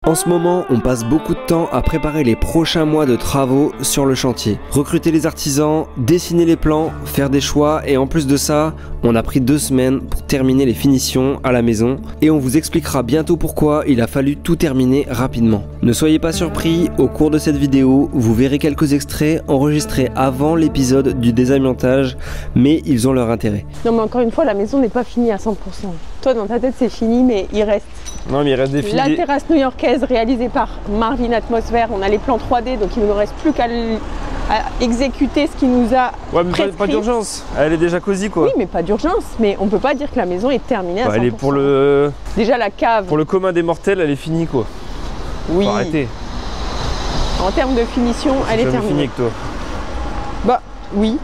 En ce moment, on passe beaucoup de temps à préparer les prochains mois de travaux sur le chantier. Recruter les artisans, dessiner les plans, faire des choix et en plus de ça, on a pris 2 semaines pour terminer les finitions à la maison et on vous expliquera bientôt pourquoi il a fallu tout terminer rapidement. Ne soyez pas surpris, au cours de cette vidéo, vous verrez quelques extraits enregistrés avant l'épisode du désamiantage, mais ils ont leur intérêt. Non mais encore une fois, la maison n'est pas finie à 100%. Toi dans ta tête c'est fini, mais il reste. Non mais il reste des filets. La terrasse new-yorkaise réalisée par Marvin Atmosphère, on a les plans 3D donc il ne nous reste plus qu'à exécuter ce qui nous a prescrit. Pas d'urgence, elle est déjà cosy quoi. Oui mais pas d'urgence, mais on peut pas dire que la maison est terminée à 100%. Elle est pour le... Déjà la cave. Pour le commun des mortels, elle est finie quoi. Oui. Faut arrêter. En termes de finition, elle est terminée. Fini avec toi. Bah oui.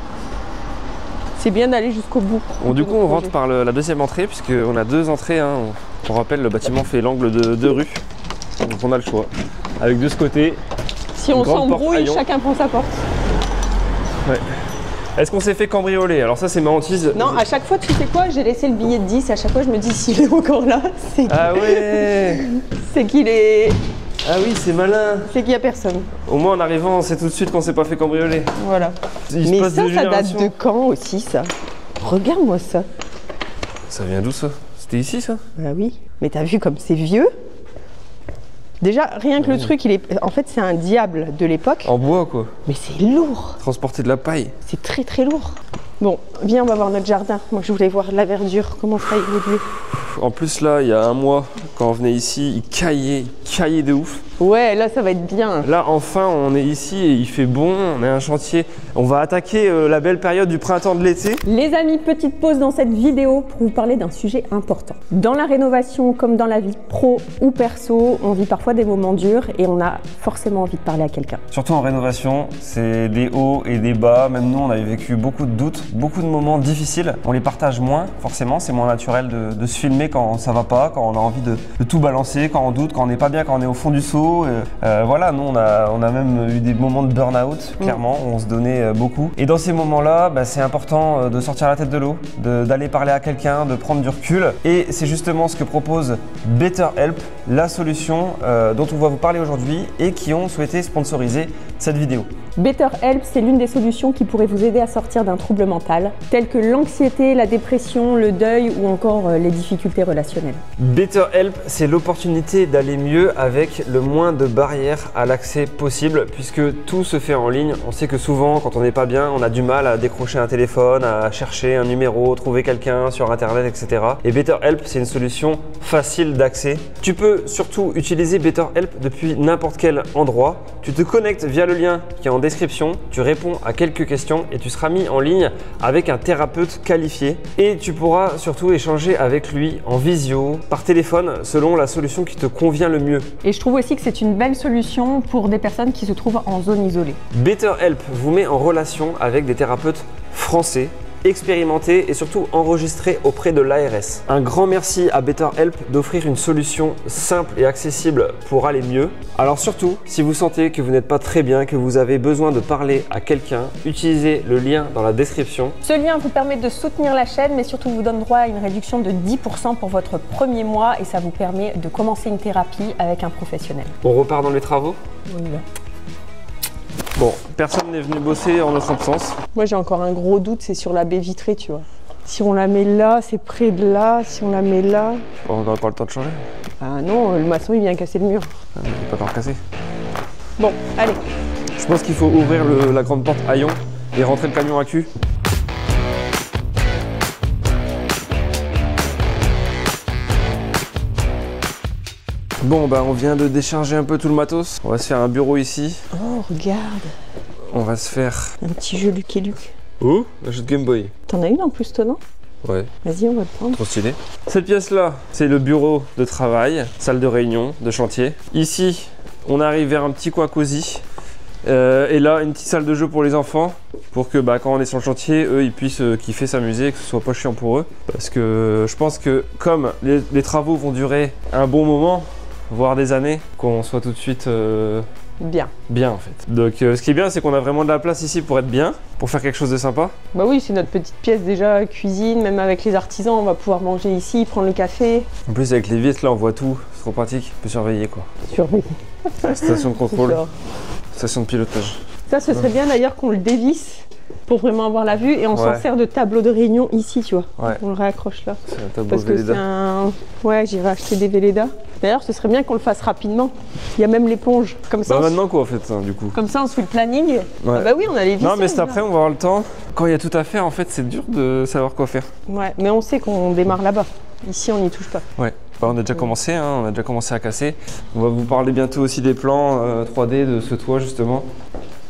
C'est bien d'aller jusqu'au bout. Bon, du coup on rentre par la deuxième entrée puisqu'on a 2 entrées. Hein. On rappelle, le bâtiment fait l'angle de 2 rues. Donc on a le choix. Avec de ce côté. Si on s'embrouille, chacun prend sa porte. Ouais. Est-ce qu'on s'est fait cambrioler? Alors ça c'est ma hantise. Non, à chaque fois tu sais quoi, j'ai laissé le billet de 10 et à chaque fois je me dis s'il est encore là, c'est ah ouais. C'est qu'il est... Ah oui, c'est malin. C'est qu'il n'y a personne. Au moins en arrivant, on sait tout de suite qu'on s'est pas fait cambrioler. Voilà. Mais ça date de quand aussi ça? Regarde-moi ça. Ça vient d'où ça? C'était ici ça? Bah oui. Mais t'as vu comme c'est vieux? Déjà, rien que le truc, il est... En fait, c'est un diable de l'époque. En bois quoi. Mais c'est lourd. Transporter de la paille. C'est très très lourd. Bon, viens, on va voir notre jardin. Moi, je voulais voir la verdure, comment ça a évolué. En plus là, il y a un mois, quand on venait ici, il caillait de ouf. Ouais, là ça va être bien. Là enfin on est ici et il fait bon, on est un chantier. On va attaquer la belle période du printemps de l'été. Les amis, petite pause dans cette vidéo pour vous parler d'un sujet important. Dans la rénovation comme dans la vie pro ou perso, on vit parfois des moments durs et on a forcément envie de parler à quelqu'un. Surtout en rénovation, c'est des hauts et des bas. Même nous on avait vécu beaucoup de doutes, beaucoup de moments difficiles. On les partage moins forcément, c'est moins naturel de se filmer quand ça va pas, quand on a envie de tout balancer, quand on doute, quand on n'est pas bien, quand on est au fond du seau. Voilà, nous on a même eu des moments de burn-out, clairement, où on se donnait beaucoup. Et dans ces moments-là, c'est important de sortir la tête de l'eau, d'aller parler à quelqu'un, de prendre du recul. Et c'est justement ce que propose BetterHelp, la solution dont on va vous parler aujourd'hui et qui ont souhaité sponsoriser cette vidéo. BetterHelp, c'est l'une des solutions qui pourrait vous aider à sortir d'un trouble mental, tel que l'anxiété, la dépression, le deuil ou encore les difficultés relationnelles. BetterHelp, c'est l'opportunité d'aller mieux avec le moins de barrières à l'accès possible, puisque tout se fait en ligne. On sait que souvent, quand on n'est pas bien, on a du mal à décrocher un téléphone, à chercher un numéro, trouver quelqu'un sur internet, etc. Et BetterHelp, c'est une solution facile d'accès. Tu peux surtout utiliser BetterHelp depuis n'importe quel endroit. Tu te connectes via le lien qui est en description, tu réponds à quelques questions et tu seras mis en ligne avec un thérapeute qualifié. Et tu pourras surtout échanger avec lui en visio, par téléphone, selon la solution qui te convient le mieux. Et je trouve aussi que c'est une belle solution pour des personnes qui se trouvent en zone isolée. BetterHelp vous met en relation avec des thérapeutes français, expérimentés et surtout enregistrés auprès de l'ARS. Un grand merci à BetterHelp d'offrir une solution simple et accessible pour aller mieux. Alors surtout, si vous sentez que vous n'êtes pas très bien, que vous avez besoin de parler à quelqu'un, utilisez le lien dans la description. Ce lien vous permet de soutenir la chaîne, mais surtout vous donne droit à une réduction de 10% pour votre premier mois et ça vous permet de commencer une thérapie avec un professionnel. On repart dans les travaux? Oui. Bon, personne n'est venu bosser en notre absence. Moi j'ai encore un gros doute, c'est sur la baie vitrée, tu vois. Si on la met là, c'est près de là, si on la met là... Bon, on n'aura pas le temps de changer. Ah non, le maçon il vient casser le mur. Ah, mais il n'est pas encore cassé. Bon, allez. Je pense qu'il faut ouvrir la grande porte haillon et rentrer le camion à cul. Bon, on vient de décharger un peu tout le matos. On va se faire un bureau ici. Oh, regarde. On va se faire... un petit jeu Luc et Luc. Oh, un jeu de Game Boy. T'en as une en plus, toi, non? Ouais. Vas-y, on va le prendre. Trop stylé. Cette pièce-là, c'est le bureau de travail, salle de réunion, de chantier. Ici, on arrive vers un petit coin cosy. Et là, une petite salle de jeu pour les enfants, pour que quand on est sur le chantier, eux, ils puissent kiffer, s'amuser, que ce soit pas chiant pour eux. Parce que je pense que comme les travaux vont durer un bon moment, voire des années, qu'on soit tout de suite Bien. Bien en fait. Donc ce qui est bien, c'est qu'on a vraiment de la place ici pour être bien, pour faire quelque chose de sympa. Bah oui, c'est notre petite pièce déjà, cuisine, même avec les artisans, on va pouvoir manger ici, prendre le café. En plus avec les vitres là, on voit tout, c'est trop pratique, on peut surveiller quoi. Surveiller. Station de contrôle, station de pilotage. Ça, ce serait bien d'ailleurs qu'on le dévisse pour vraiment avoir la vue et on s'en sert de tableau de réunion ici, tu vois. Ouais. On le réaccroche là. C'est un tableau Parce que Velleda. c'est un... Ouais, j'irai acheter des Velleda. D'ailleurs, ce serait bien qu'on le fasse rapidement. Il y a même l'éponge. Comme ça, Bah maintenant quoi en fait, hein, du coup. Comme ça, on se fait le planning. Ouais. Ah bah oui, on a les vis. Non mais c'est après, on va avoir le temps. Quand il y a tout à faire, en fait, c'est dur de savoir quoi faire. Ouais, mais on sait qu'on démarre là-bas. Ici, on n'y touche pas. Ouais. Bah, on a déjà commencé, hein, on a déjà commencé à casser. On va vous parler bientôt aussi des plans 3D de ce toit justement.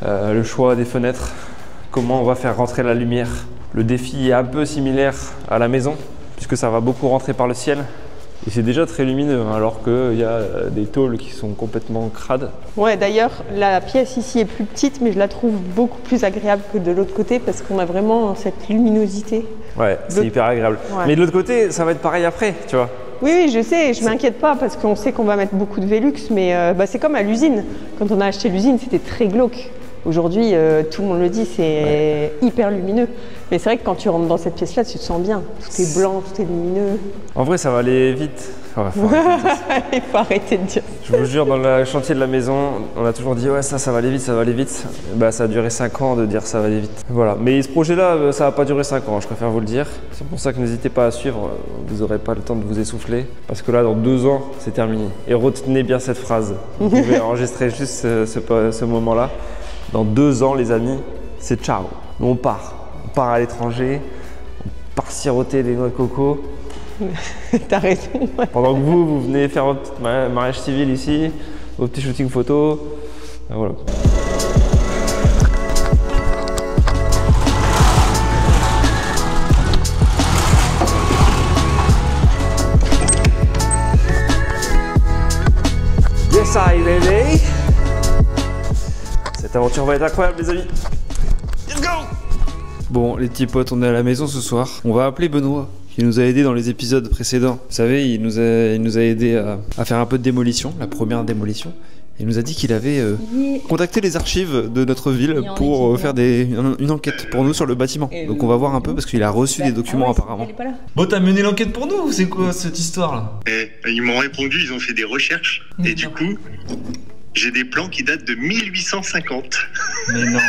Le choix des fenêtres, comment on va faire rentrer la lumière. Le défi est un peu similaire à la maison, puisque ça va beaucoup rentrer par le ciel. Et c'est déjà très lumineux, hein, alors qu'il y a des tôles qui sont complètement crades. Ouais, d'ailleurs, la pièce ici est plus petite, mais je la trouve beaucoup plus agréable que de l'autre côté parce qu'on a vraiment cette luminosité. Ouais, c'est hyper agréable. Ouais. Mais de l'autre côté, ça va être pareil après, tu vois. Oui, oui, je sais, je m'inquiète pas parce qu'on sait qu'on va mettre beaucoup de Velux, mais bah, c'est comme à l'usine. Quand on a acheté l'usine, c'était très glauque. Aujourd'hui, tout le monde le dit, c'est hyper lumineux. Mais c'est vrai que quand tu rentres dans cette pièce-là, tu te sens bien. Tout est blanc, tout est lumineux. En vrai, ça va aller vite. Ouais, Il faut arrêter de dire ça. Je vous jure, dans le chantier de la maison, on a toujours dit ouais, ça va aller vite, ça va aller vite. Bah, ça a duré 5 ans de dire ça va aller vite. Voilà. Mais ce projet-là, ça va pas durer 5 ans, je préfère vous le dire. C'est pour ça que n'hésitez pas à suivre, vous n'aurez pas le temps de vous essouffler. Parce que là, dans 2 ans, c'est terminé. Et retenez bien cette phrase. Vous pouvez enregistrer juste ce moment-là. Dans 2 ans, les amis, c'est ciao. Nous, on part. On part à l'étranger, on part siroter des noix de coco. T'as raison. Ouais. Pendant que vous venez faire votre petit mariage civil ici, vos petits shootings photos. Voilà. Yes, I baby. Cette aventure va être incroyable, les amis. Let's go! Bon, les petits potes, on est à la maison ce soir. On va appeler Benoît, qui nous a aidé dans les épisodes précédents. Vous savez, il nous a aidé à faire un peu de démolition, la première démolition. Il nous a dit qu'il avait contacté les archives de notre ville pour faire une enquête pour nous sur le bâtiment. Donc on va voir un peu parce qu'il a reçu des documents apparemment. Bon, t'as mené l'enquête pour nous ou c'est quoi cette histoire là? Ils m'ont répondu, ils ont fait des recherches. Et du coup, j'ai des plans qui datent de 1850. Mais non.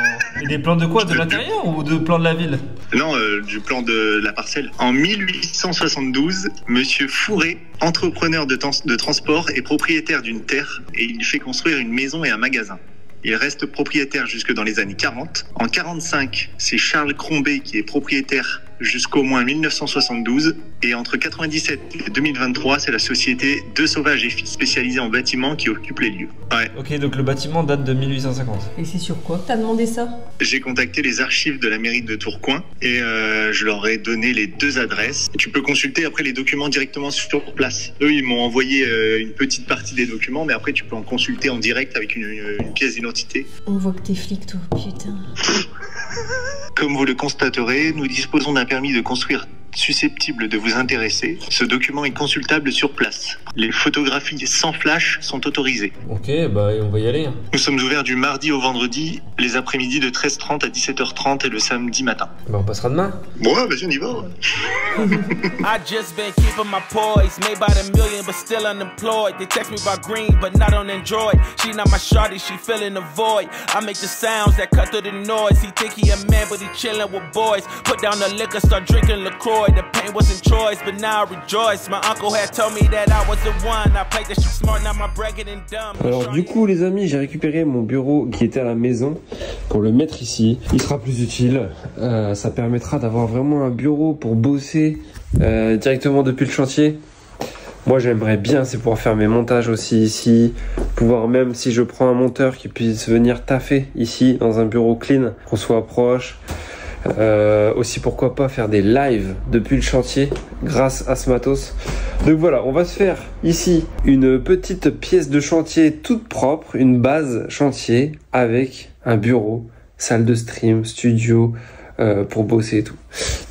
Et des plans de quoi? De l'intérieur ou de plans de la ville? Non, du plan de la parcelle. En 1872, Monsieur Fourré, entrepreneur de transport, est propriétaire d'une terre et il fait construire une maison et un magasin. Il reste propriétaire jusque dans les années 40. En 45, c'est Charles Crombé qui est propriétaire jusqu'au moins 1972. Et entre 97 et 2023, c'est la société De Sauvage et Fils spécialisée en bâtiments qui occupe les lieux. Ouais. Ok, donc le bâtiment date de 1850. Et c'est sur quoi t'as demandé ça? J'ai contacté les archives de la mairie de Tourcoing et je leur ai donné les 2 adresses. Tu peux consulter après les documents directement sur place. Eux, ils m'ont envoyé une petite partie des documents, mais après tu peux en consulter en direct avec une pièce d'identité. On voit que t'es flic, toi, putain. Comme vous le constaterez, nous disposons d'un permis de construire susceptible de vous intéresser. Ce document est consultable sur place. Les photographies sans flash sont autorisées. Ok, bah on va y aller. Nous sommes ouverts du mardi au vendredi, les après-midi de 13h30 à 17h30 et le samedi matin. Bah on passera demain. Bon, vas-y, on y va. I just been keeping my poise, made by the million but still unemployed. They text me about green but not on Android. She not my shawty, she filling the void. I make the sounds that cut through the noise. He think he a man but he chillin' with boys. Put down the liquor, start drinking LaCroix. The pain wasn't choice, but now I rejoice. My uncle had told me that I was the one. I played that shit smart, now my bragging and dumb. Alors du coup les amis, j'ai récupéré mon bureau qui était à la maison pour le mettre ici. Il sera plus utile, ça permettra d'avoir vraiment un bureau pour bosser directement depuis le chantier. Moi j'aimerais bien, c'est pouvoir faire mes montages aussi ici, pouvoir même si je prends un monteur qui puisse venir taffer ici dans un bureau clean, qu'on soit proche. Aussi pourquoi pas faire des lives depuis le chantier grâce à ce matos. Donc voilà, on va se faire ici une petite pièce de chantier toute propre, une base chantier avec un bureau, salle de stream, studio pour bosser et tout.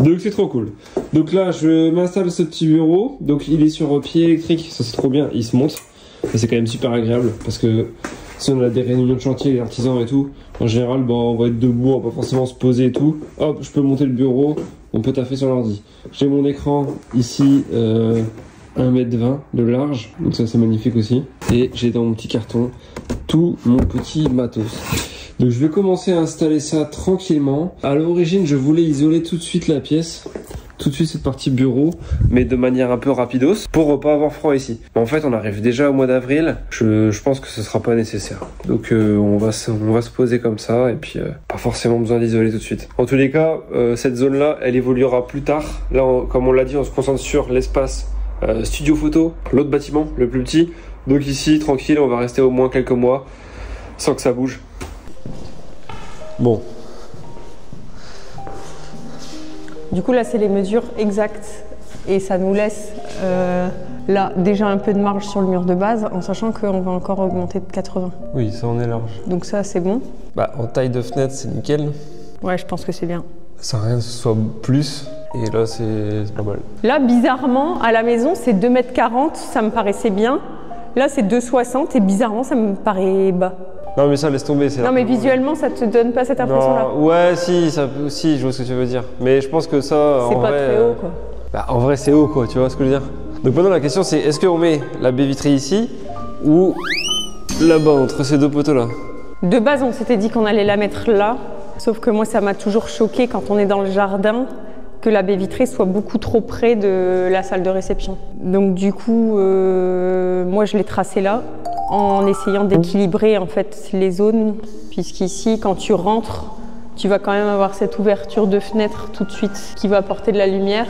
Donc c'est trop cool. Donc là je m'installe ce petit bureau, donc il est sur pied électrique, ça c'est trop bien, il se monte et c'est quand même super agréable parce que Si on a des réunions de chantier, les artisans et tout, en général, bon, on va être debout, on va pas forcément se poser et tout. Hop, je peux monter le bureau, on peut taffer sur l'ordi. J'ai mon écran ici, 1,20 m de large, donc ça c'est magnifique aussi. Et j'ai dans mon petit carton tout mon petit matos. Donc je vais commencer à installer ça tranquillement. À l'origine, je voulais isoler tout de suite la pièce. Tout de suite cette partie bureau, mais de manière un peu rapidos pour pas avoir froid ici. En fait, on arrive déjà au mois d'avril. Je pense que ce sera pas nécessaire. Donc on va se poser comme ça et puis pas forcément besoin d'isoler tout de suite. En tous les cas, cette zone-là, elle évoluera plus tard. Là, comme on l'a dit, on se concentre sur l'espace studio photo, l'autre bâtiment, le plus petit. Donc ici, tranquille, on va rester au moins quelques mois sans que ça bouge. Bon. Du coup, là, c'est les mesures exactes et ça nous laisse là déjà un peu de marge sur le mur de base en sachant qu'on va encore augmenter de 80. Oui, ça en est large. Donc ça, c'est bon. Bah, en taille de fenêtre, c'est nickel. Ouais, je pense que c'est bien. Ça rien que ce soit plus et là, c'est pas mal. Là, bizarrement, à la maison, c'est 2,40 m, ça me paraissait bien. Là, c'est 2,60 m et bizarrement, ça me paraît bas. Non mais ça laisse tomber. Non mais visuellement ça te donne pas cette impression-là. Ouais si, si je vois ce que tu veux dire. Mais je pense que ça c'est pas vrai, très haut quoi. Bah, en vrai c'est haut quoi, tu vois ce que je veux dire. Donc maintenant la question c'est est-ce qu'on met la baie vitrée ici ou là-bas entre ces deux poteaux là? De base on s'était dit qu'on allait la mettre là. Sauf que moi ça m'a toujours choqué quand on est dans le jardin que la baie vitrée soit beaucoup trop près de la salle de réception. Donc du coup moi je l'ai tracée là. En essayant d'équilibrer en fait les zones, puisqu'ici quand tu rentres, tu vas quand même avoir cette ouverture de fenêtre tout de suite qui va apporter de la lumière.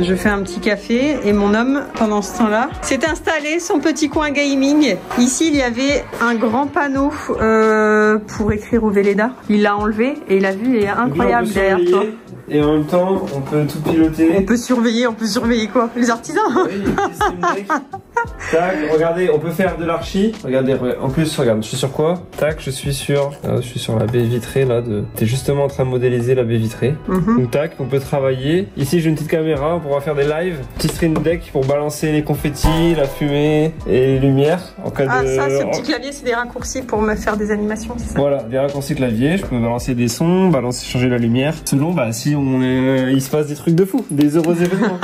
Je fais un petit café et mon homme, pendant ce temps-là, s'est installé son petit coin gaming. Ici, il y avait un grand panneau pour écrire au Velleda. Il l'a enlevé et il a vu, il est incroyable derrière toi. Et en même temps, on peut tout piloter. On peut surveiller quoi? Les artisans? Oui, tac, regardez, on peut faire de l'archi. Regardez, en plus, regarde, je suis sur quoi? Tac, je suis sur la baie vitrée là. T'es justement en train de modéliser la baie vitrée. Donc tac, on peut travailler. Ici, j'ai une petite caméra, on pourra faire des lives. Petit stream deck pour balancer les confettis, la fumée et les lumières. En cas ça, ce de... petit clavier, c'est des raccourcis pour me faire des animations, c'est ça? Voilà, des raccourcis clavier. Je peux balancer des sons, changer la lumière. Selon, si il se passe des trucs de fou, des heureux événements.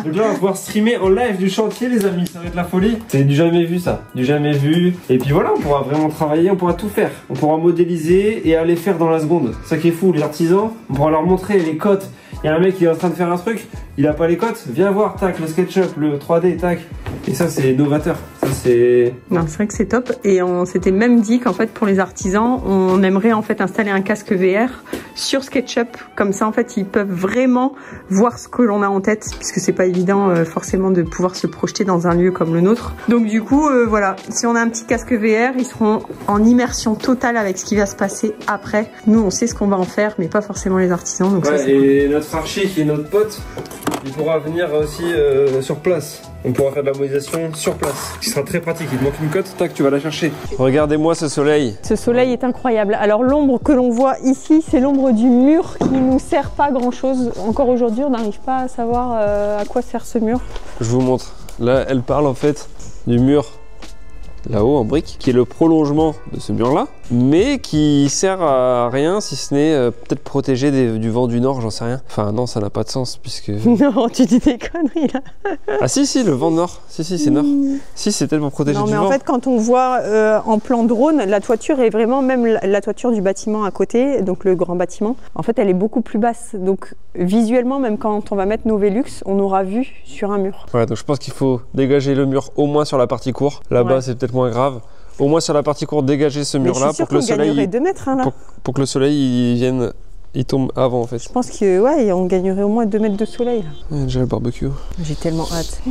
Donc là, on va pouvoir streamer en live du chantier, les amis. Ça va être la folie. C'est du jamais vu, ça. Du jamais vu. Et puis voilà, on pourra vraiment travailler, on pourra tout faire. On pourra modéliser et aller faire dans la seconde. Ça qui est fou, les artisans, on pourra leur montrer les cotes. Il y a un mec qui est en train de faire un truc, il a pas les cotes, viens voir, tac, le SketchUp, le 3D, tac. Et ça, c'est novateur. Ça, c'est... Non, c'est vrai que c'est top. Et on s'était même dit qu'en fait, pour les artisans, on aimerait en fait installer un casque VR sur SketchUp. Comme ça, en fait, ils peuvent vraiment voir ce que l'on a en tête, puisque c'est pas évident forcément de pouvoir se projeter dans un lieu comme le nôtre. Donc du coup, voilà, si on a un petit casque VR, ils seront en immersion totale avec ce qui va se passer après. Nous, on sait ce qu'on va en faire, mais pas forcément les artisans. Donc ouais, ça, et cool. Notre archi, qui est notre pote, il pourra venir aussi sur place. On pourra faire de la modélisation sur place, ce qui sera très pratique. Il te manque une cote, tac, tu vas la chercher. Regardez-moi ce soleil. Ce soleil est incroyable. Alors l'ombre que l'on voit ici, c'est l'ombre du mur qui nous sert pas grand-chose. Encore aujourd'hui, on n'arrive pas à savoir à quoi sert ce mur. Je vous montre. Là, elle parle en fait du mur là-haut en brique, qui est le prolongement de ce mur-là, mais qui sert à rien si ce n'est peut-être protéger du vent du nord, j'en sais rien. Enfin non, ça n'a pas de sens puisque... Non, tu dis des conneries là. Ah si, le vent nord. Si, c'est nord. Si, c'est peut-être pour protéger du vent. Non, mais en fait, quand on voit en plan drone, la toiture est vraiment, même la toiture du bâtiment à côté, donc le grand bâtiment, en fait, elle est beaucoup plus basse. Donc visuellement, même quand on va mettre nos Velux, on aura vu sur un mur. Ouais, donc je pense qu'il faut dégager le mur au moins sur la partie cour. Là-bas, c'est peut-être moins grave. Au moins sur la partie courte, dégager ce mur-là pour que le soleil, 2 mètres, hein, là. Pour que le soleil il tombe avant en fait. Je pense que ouais, on gagnerait au moins 2 mètres de soleil. J'ai le barbecue. J'ai tellement hâte.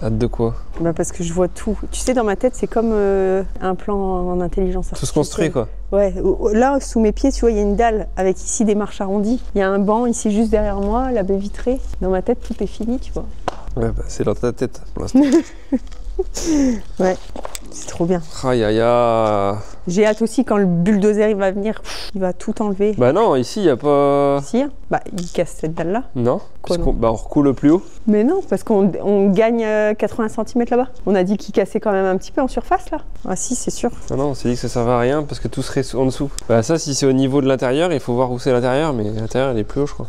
Hâte de quoi? Bah parce que je vois tout. Tu sais, dans ma tête, c'est comme un plan en intelligence artificielle. Tout se construit quoi. Ouais. Là, sous mes pieds, tu vois, il y a une dalle avec ici des marches arrondies. Il y a un banc ici juste derrière moi, la baie vitrée. Dans ma tête, tout est fini, tu vois. Ouais, bah c'est dans ta tête pour l'instant. Ouais, C'est trop bien. Aïe aïe aïe. J'ai hâte aussi quand le bulldozer il va venir, il va tout enlever. Bah non, ici il n'y a pas... Si, hein. Bah il casse cette dalle-là. Non, Quoi, parce qu'on on recoule plus haut. Mais non, parce qu'on gagne 80 cm là-bas. On a dit qu'il cassait quand même un petit peu en surface là. Ah si, c'est sûr. Ah non, on s'est dit que ça servait à rien parce que tout serait en dessous. Bah ça, si c'est au niveau de l'intérieur, il faut voir où c'est l'intérieur, mais l'intérieur il est plus haut je crois.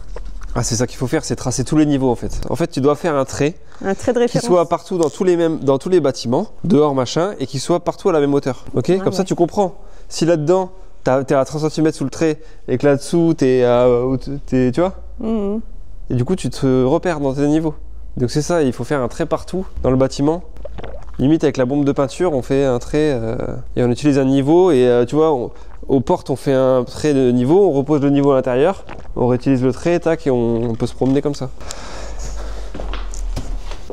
Ah c'est ça qu'il faut faire, c'est tracer tous les niveaux en fait. En fait tu dois faire un trait Un trait de qui référence. soit partout dans tous les bâtiments, dehors machin, et qui soit partout à la même hauteur. Ok, comme ça tu comprends. Si là-dedans t'es à 30 cm sous le trait et que là-dessous t'es tu vois. Mhm. Et du coup tu te repères dans tes niveaux. Donc c'est ça, il faut faire un trait partout dans le bâtiment. Limite avec la bombe de peinture, on fait un trait et on utilise un niveau et tu vois, aux portes on fait un trait de niveau, on repose le niveau à l'intérieur, on réutilise le trait, tac, et on peut se promener comme ça.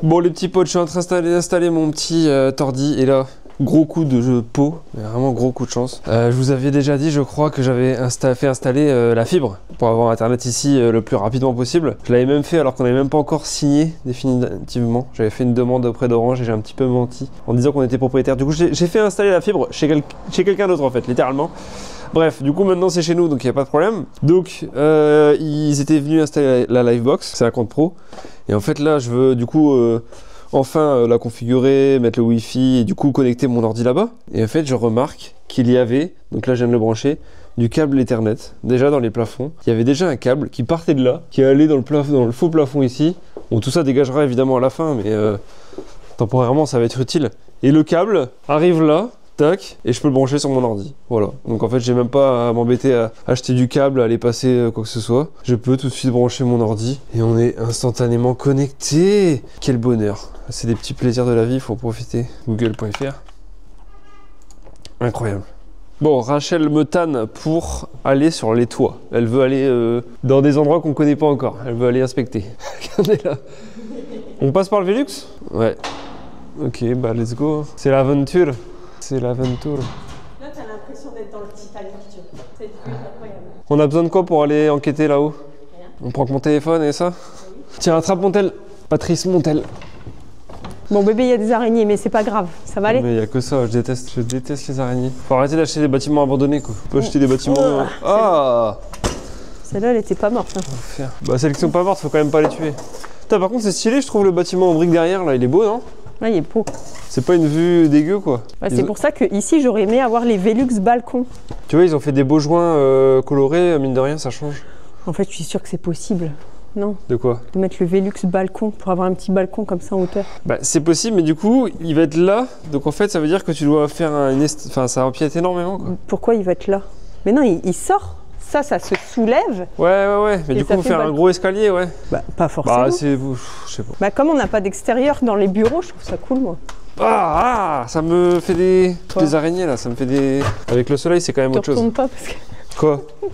Bon les petits potes, je suis en train d'installer mon petit tordi et là, gros coup de pot, mais vraiment gros coup de chance. Je vous avais déjà dit, je crois, que j'avais fait installer la fibre pour avoir internet ici le plus rapidement possible. Je l'avais même fait alors qu'on n'avait même pas encore signé définitivement. J'avais fait une demande auprès d'Orange et j'ai un petit peu menti en disant qu'on était propriétaire. Du coup, j'ai fait installer la fibre chez quelqu'un d'autre en fait, littéralement. Bref, du coup maintenant c'est chez nous donc il n'y a pas de problème. Donc ils étaient venus installer la Livebox, c'est un compte pro. Et en fait là je veux du coup enfin la configurer, mettre le Wi-Fi et du coup connecter mon ordi là-bas. Et en fait je remarque qu'il y avait, donc là je viens de le brancher, du câble Ethernet déjà dans les plafonds. Il y avait déjà un câble qui partait de là, qui allait dans le faux plafond ici. Bon tout ça dégagera évidemment à la fin mais temporairement ça va être utile. Et le câble arrive là. Tac, et je peux le brancher sur mon ordi. Voilà. Donc en fait, j'ai même pas à m'embêter à acheter du câble, à aller passer quoi que ce soit. Je peux tout de suite brancher mon ordi et on est instantanément connecté. Quel bonheur. C'est des petits plaisirs de la vie, il faut en profiter. Google.fr. Incroyable. Bon, Rachel me tanne pour aller sur les toits. Elle veut aller dans des endroits qu'on connaît pas encore. Elle veut aller inspecter. Regardez là. On passe par le Velux? Ouais. Ok, bah let's go. C'est l'aventure. C'est l'aventure. Là, t'as l'impression d'être dans le Titanic, tu vois. C'est incroyable. On a besoin de quoi pour aller enquêter là-haut? Rien. On prend que mon téléphone et ça? Oui. Tiens, attrape Montel. Patrice Montel. Bon bébé, il y a des araignées, mais c'est pas grave, ça va aller. Mais il y a que ça, je déteste les araignées. Faut arrêter d'acheter des bâtiments abandonnés quoi. Faut acheter des bâtiments... Ah, celle-là, elle était pas morte. Hein. Faire. Bah celles qui sont pas mortes, faut quand même pas les tuer. Putain, par contre c'est stylé, je trouve le bâtiment en briques derrière là, il est beau non? Ouais, il est beau. C'est pas une vue dégueu quoi. Ouais, c'est pour ça que ici j'aurais aimé avoir les Velux balcons. Tu vois, ils ont fait des beaux joints colorés, mine de rien, ça change. En fait, je suis sûre que c'est possible. Non? De quoi? De mettre le Velux balcon pour avoir un petit balcon comme ça en hauteur. Bah c'est possible, mais du coup, il va être là. Donc en fait, ça veut dire que tu dois faire enfin, ça empiète énormément quoi. Pourquoi il va être là? Mais non, il sort. Ça se soulève. Ouais. Mais Et du coup, ça faut fait faire un gros escalier, ouais. Bah, pas forcément. Bah c'est... Je sais pas. Bah, comme on n'a pas d'extérieur dans les bureaux, je trouve ça cool, moi. Ah, ça me fait des... Toutes les araignées là, ça me fait des... Avec le soleil, c'est quand même Tu autre chose. retournes pas parce que...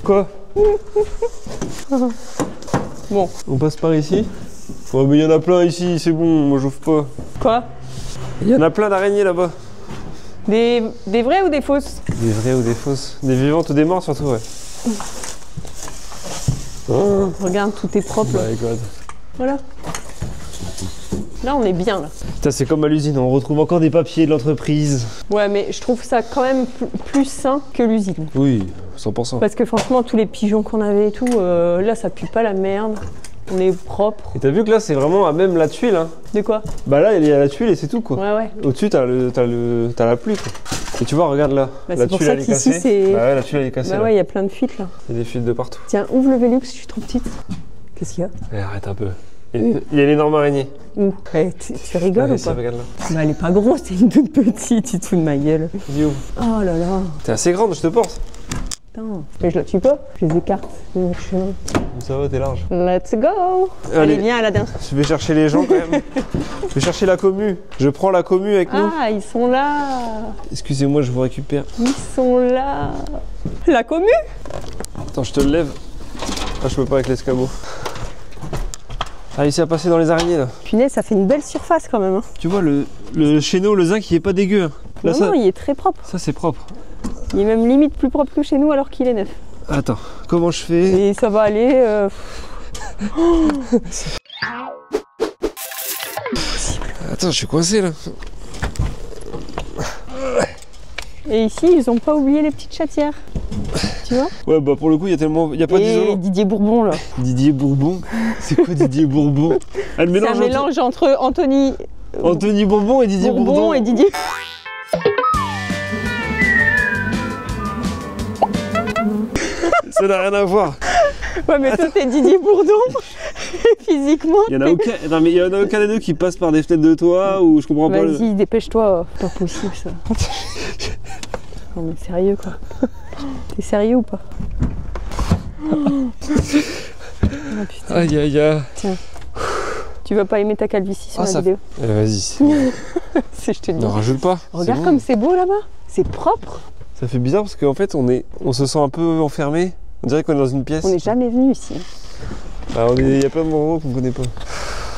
Quoi? Bon. On passe par ici? Ouais, mais il y en a plein ici, c'est bon, moi j'ouvre pas. Quoi? Il y en a plein d'araignées là-bas. Des vraies ou des fausses? Des vraies ou des fausses? Des vivantes ou des mortes surtout, ouais. Oh. Regarde, tout est propre. Là. My God. Voilà. Là, on est bien, là. Putain, c'est comme à l'usine, on retrouve encore des papiers de l'entreprise. Ouais, mais je trouve ça quand même plus sain que l'usine. Oui, 100%. Parce que franchement, tous les pigeons qu'on avait et tout, là, ça pue pas la merde. On est propre. Et t'as vu que là, c'est vraiment à même la tuile, hein? De quoi? Bah là, il y a la tuile et c'est tout, quoi. Ouais. Au-dessus, t'as la pluie, quoi. Et tu vois, regarde là. Bah, la c'est pour tuile, ça elle est qu'ici, cassée. c'est... Bah ouais, la tuile, elle est cassée. Bah ouais, il y a plein de fuites, là. Il y a des fuites de partout. Tiens, ouvre le Velux, je suis trop petite. Qu'est-ce qu'il y a? Eh, arrête un peu. Il y a une énorme araignée. Où? Tu rigoles ou pas? Regarde là. Bah, elle est pas grosse, c'est une toute petite, tu te fous de ma gueule. Dis où? Oh là là. T'es assez grande, je te porte. Putain. Mais je la tue pas, je les écarte de notre chemin. Ça va, t'es large. Let's go. Allez, viens Aladin. Je vais chercher les gens quand même. Je vais chercher la commu. Je prends la commu avec nous. Ah, ils sont là. Excusez-moi, je vous récupère. Ils sont là. La commu? Attends, je te le lève. Ah, je peux pas avec l'escabeau. Ah, réussi à passer dans les araignées là. Punaise, ça fait une belle surface quand même. Hein. Tu vois, le chéneau, le zinc, il est pas dégueu. Hein. Là, Non, il est très propre. Ça, c'est propre. Il est même limite plus propre que chez nous alors qu'il est neuf. Attends, comment je fais? Et ça va aller. Attends, je suis coincé là. Et ici, ils ont pas oublié les petites chatières. Tu vois? Ouais, bah pour le coup, il y a tellement. Il y a pas d'isolant. Didier Bourbon là. Didier Bourbon? C'est quoi Didier Bourbon? C'est un mélange entre Anthony Bourbon et Didier Bourdon. Et Didier. Ça n'a rien à voir. Ouais, mais toi, t'es Didier Bourdon. Physiquement. Il y en a aucun. Non, mais il y en a aucun des deux qui passe par des fenêtres de toit ou je comprends pas. Vas-y, dépêche-toi. Pas possible ça. Non, mais sérieux quoi. T'es sérieux ou pas? Oh putain. Aïe aïe aïe. Tiens. Tu vas pas aimer ta calvitie sur la vidéo? Vas-y. Je te dis. Non, rajoute pas. Regarde bon. comme c'est beau là-bas. C'est propre. Ça fait bizarre parce qu'en fait, on se sent un peu enfermé. On dirait qu'on est dans une pièce. On n'est jamais venu ici. Ah, il y a plein de endroits qu'on connaît pas.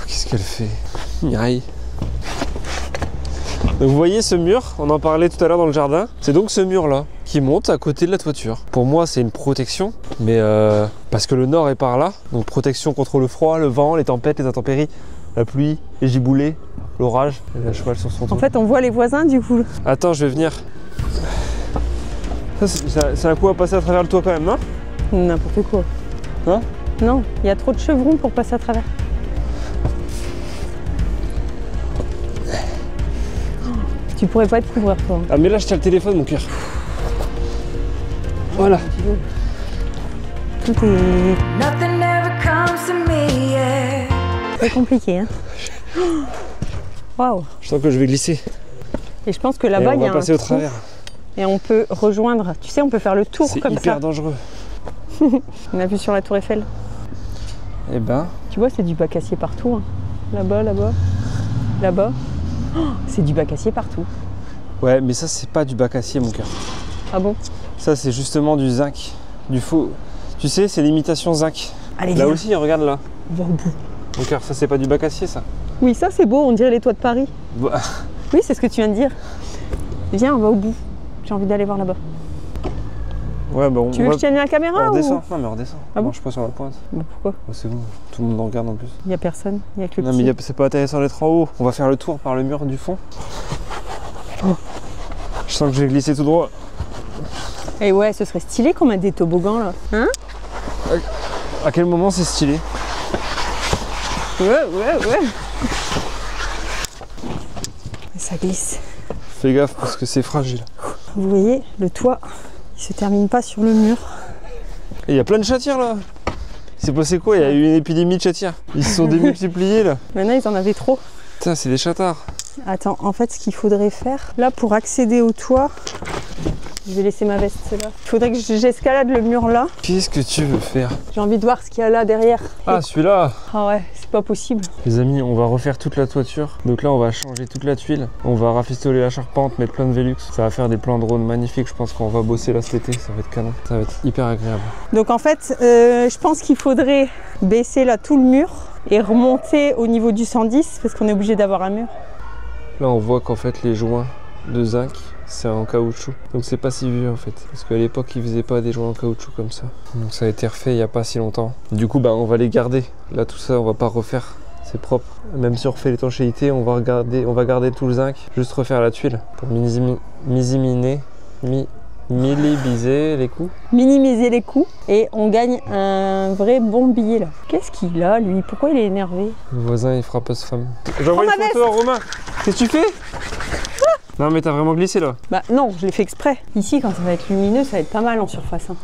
Qu'est-ce qu'elle fait? Mireille. Donc vous voyez ce mur, on en parlait tout à l'heure dans le jardin. C'est donc ce mur-là qui monte à côté de la toiture. Pour moi, c'est une protection, mais parce que le nord est par là. Donc protection contre le froid, le vent, les tempêtes, les intempéries, la pluie, les giboulées, l'orage, et la cheval sur son toit. En fait, on voit les voisins du coup. Attends, je vais venir. C'est un coup à passer à travers le toit quand même, non? N'importe quoi. Hein? Non, il y a trop de chevrons pour passer à travers. Tu pourrais pas te couvrir toi. Ah mais là je tiens le téléphone mon cœur. Voilà. Tout est... C'est compliqué hein. Waouh. Je sens que je vais glisser. Et je pense que là-bas il y a un on va passer au trou. travers. Et on peut rejoindre. Tu sais, on peut faire le tour comme ça. C'est hyper dangereux. On a vu sur la tour Eiffel. Eh ben. Tu vois, c'est du bac acier partout. Hein. Là-bas, là-bas, là-bas. Oh, c'est du bac acier partout. Ouais, mais ça, c'est pas du bac acier, mon cœur. Ah bon? Ça, c'est justement du zinc. Du faux. Tu sais, c'est l'imitation zinc. Allez, là viens. aussi, regarde là. On va au bout. Mon cœur, ça, c'est pas du bac acier, ça. Oui, ça, c'est beau. On dirait les toits de Paris. Bah. Oui, c'est ce que tu viens de dire. Viens, on va au bout. J'ai envie d'aller voir là-bas. Ouais, bah tu veux que je tienne la caméra on ou... redescend. Non, mais on redescend. Ah bon? Je suis pas sur la pointe. Bah, pourquoi? Bah, c'est bon, tout le monde en regarde en plus. Il n'y a personne, il n'y a que le Non, petit. mais c'est pas intéressant d'être en haut. On va faire le tour par le mur du fond. Oh. Je sens que je vais glisser tout droit. Et ouais, ce serait stylé qu'on mette des toboggans là. Hein? À quel moment c'est stylé? Ouais. Ça glisse. Fais gaffe parce que c'est fragile. Vous voyez, le toit, il se termine pas sur le mur. Et il y a plein de chatières là. Il s'est passé quoi? Il y a eu une épidémie de chatières. Ils se sont démultipliés là. Maintenant, ils en avaient trop. Putain, c'est des chatards. Attends, en fait, ce qu'il faudrait faire, là, pour accéder au toit, je vais laisser ma veste là. Il faudrait que j'escalade le mur là. Qu'est-ce que tu veux faire? J'ai envie de voir ce qu'il y a là derrière. Ah, celui-là. Ah ouais, c'est pas possible. Les amis, on va refaire toute la toiture. Donc là, on va changer toute la tuile. On va rafistoler la charpente, mettre plein de Velux. Ça va faire des plans de drone magnifiques. Je pense qu'on va bosser là cet été. Ça va être canon. Ça va être hyper agréable. Donc en fait, je pense qu'il faudrait baisser là tout le mur et remonter au niveau du 110 parce qu'on est obligé d'avoir un mur. Là, on voit qu'en fait, les joints de zinc, c'est en caoutchouc. Donc c'est pas si vieux en fait. Parce qu'à l'époque, ils faisaient pas des joints en caoutchouc comme ça. Donc ça a été refait il y a pas si longtemps. Du coup, bah, on va les garder. Là, tout ça, on va pas refaire. C'est propre. Même si on refait l'étanchéité, on va garder tout le zinc. Juste refaire la tuile pour minimiser les coûts. Minimiser les coûts et on gagne un vrai bon billet là. Qu'est-ce qu'il a lui? Pourquoi il est énervé? Le voisin il frappe ce femme. J'envoie une photo à Romain. Qu'est-ce que tu fais? Non mais t'as vraiment glissé là. Bah non, je l'ai fait exprès. Ici quand ça va être lumineux, ça va être pas mal en surface. Hein.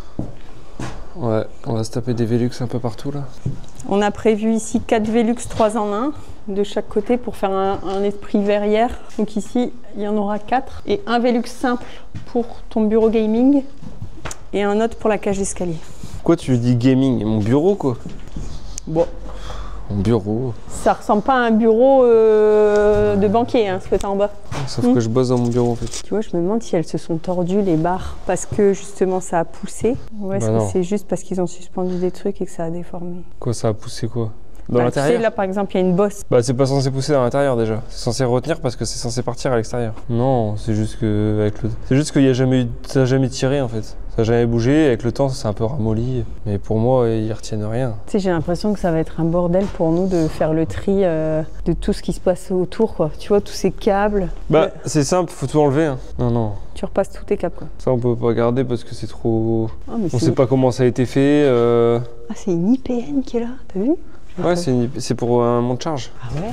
Ouais, on va se taper des Velux un peu partout là. On a prévu ici 4 Velux 3 en 1 de chaque côté pour faire un esprit verrière. Donc ici, il y en aura 4 et un Velux simple pour ton bureau gaming et un autre pour la cage d'escalier. Quoi tu dis gaming? Mon bureau quoi? Bon. Mon bureau. Ça ressemble pas à un bureau de banquier, hein, ce que t'as en bas. Sauf que je bosse dans mon bureau en fait. Tu vois, je me demande si elles se sont tordues les barres parce que justement ça a poussé. Ou est-ce que c'est juste parce qu'ils ont suspendu des trucs et que ça a déformé? Quoi, ça a poussé quoi? Dans Tu l'intérieur? sais, là par exemple, il y a une bosse. Bah c'est pas censé pousser dans l'intérieur déjà. C'est censé retenir parce que c'est censé partir à l'extérieur. Non, c'est juste que avec le... C'est juste qu'il y a jamais eu... ça a jamais tiré en fait. Ça Ça n'a jamais bougé, avec le temps ça s'est un peu ramolli, mais pour moi ils retiennent rien. Tu sais, j'ai l'impression que ça va être un bordel pour nous de faire le tri de tout ce qui se passe autour, quoi. Tu vois, tous ces câbles. Bah c'est simple, faut tout enlever. Hein. Non. Tu repasses tous tes câbles, quoi. Ça on peut pas garder parce que c'est trop... Ah, mais on sait pas comment ça a été fait. Ah, c'est une IPN qui est là, t'as vu? Ouais, c'est pour un monte charge. Ah ouais.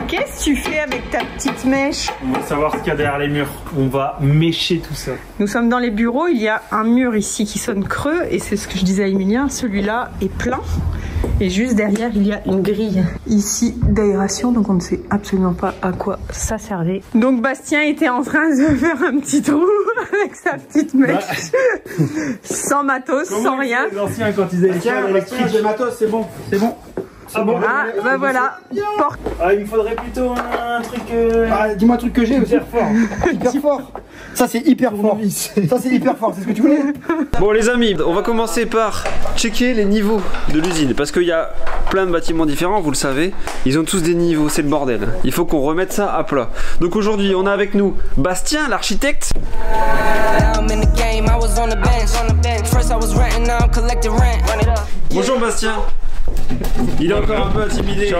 Qu'est-ce que tu fais avec ta petite mèche? On va savoir ce qu'il y a derrière les murs. On va mécher tout ça. Nous sommes dans les bureaux, il y a un mur ici qui sonne creux et c'est ce que je disais à Emilien, celui-là est plein et juste derrière il y a une grille ici d'aération, donc on ne sait absolument pas à quoi ça servait. Donc Bastien était en train de faire un petit trou avec sa petite mèche, sans matos, sans rien. Les anciens quand ils avaient Tiens, j'ai matos, c'est bon. Ah bon? Ah bah voilà, porte. Ah, il me faudrait plutôt un truc... Ah, dis-moi un truc que j'ai aussi. hyper fort. Hyper fort. Ça c'est hyper fort. Ça c'est hyper fort, c'est ce que tu voulais. Bon les amis, on va commencer par checker les niveaux de l'usine parce qu'il y a plein de bâtiments différents, vous le savez. Ils ont tous des niveaux, c'est le bordel. Il faut qu'on remette ça à plat. Donc aujourd'hui on a avec nous Bastien, l'architecte. Bonjour Bastien. Il est encore un peu intimidé.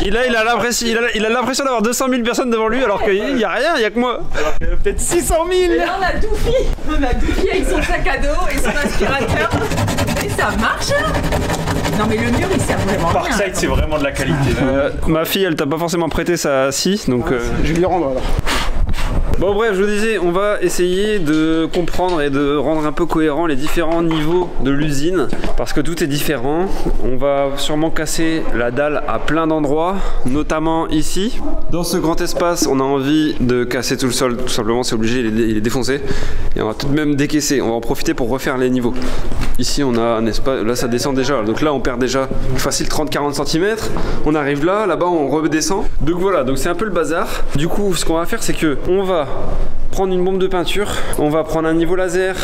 Il a l'impression d'avoir 200 000 personnes devant lui alors qu'il n'y a rien, il n'y a que moi. Alors qu'il y a peut-être 600 000. Et là on a Doufi avec son sac à dos et son aspirateur. Et ça marche. Non mais le mur il sert vraiment à rien. Parkside c'est vraiment de la qualité. Ma fille elle t'a pas forcément prêté sa scie donc... Je vais lui rendre alors. Bon bref, je vous disais, on va essayer de comprendre et de rendre un peu cohérent les différents niveaux de l'usine parce que tout est différent. On va sûrement casser la dalle à plein d'endroits, notamment ici. Dans ce grand espace, on a envie de casser tout le sol, tout simplement, c'est obligé, il est défoncé. Et on va tout de même décaisser, on va en profiter pour refaire les niveaux. Ici, on a un espace, là ça descend déjà, donc là on perd déjà facile 30-40 cm. On arrive là, là-bas on redescend. Donc voilà, donc c'est un peu le bazar. Du coup, ce qu'on va faire, c'est que on va prendre une bombe de peinture, on va prendre un niveau laser,